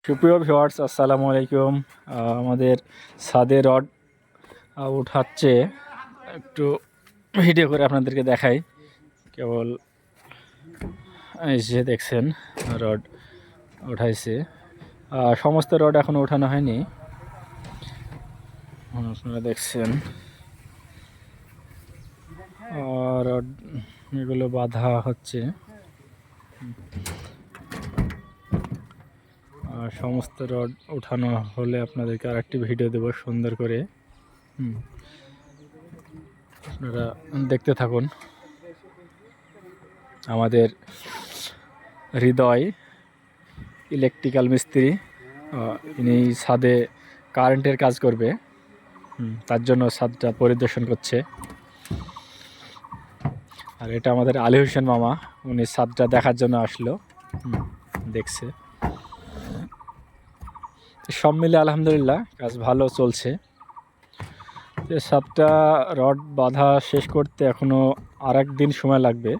সুপ্রিয় ভিউয়ার্স, আসসালামু আলাইকুম। আমাদের ছাদে রড উঠাচ্ছে, একটু ভিডিও করে আপনাদেরকে দেখাই। কেবল এই যে দেখছেন রড উঠাইছে, সমস্ত রড এখনো ওঠানো হয়নি। আপনারা দেখছেন রড এগুলো বাঁধা হচ্ছে। সমস্ত রড ওঠানো হলে আপনাদেরকে আরেকটি ভিডিও দেব সুন্দর করে। আপনারা দেখতে থাকুন। আমাদের হৃদয় ইলেকট্রিক্যাল মিস্ত্রি, ইনি ছাদে কারেন্টের কাজ করবে, তার জন্য ছাদটা পরিদর্শন করছে। আর এটা আমাদের আলী হোসেন মামা, উনি ছাদটা দেখার জন্য আসলো, দেখছে। সব মিলে আলহামদুলিল্লাহ কাজ ভালো চলছে। ছাদটা রড বাঁধা শেষ করতে এখনও আর একদিন সময় লাগবে।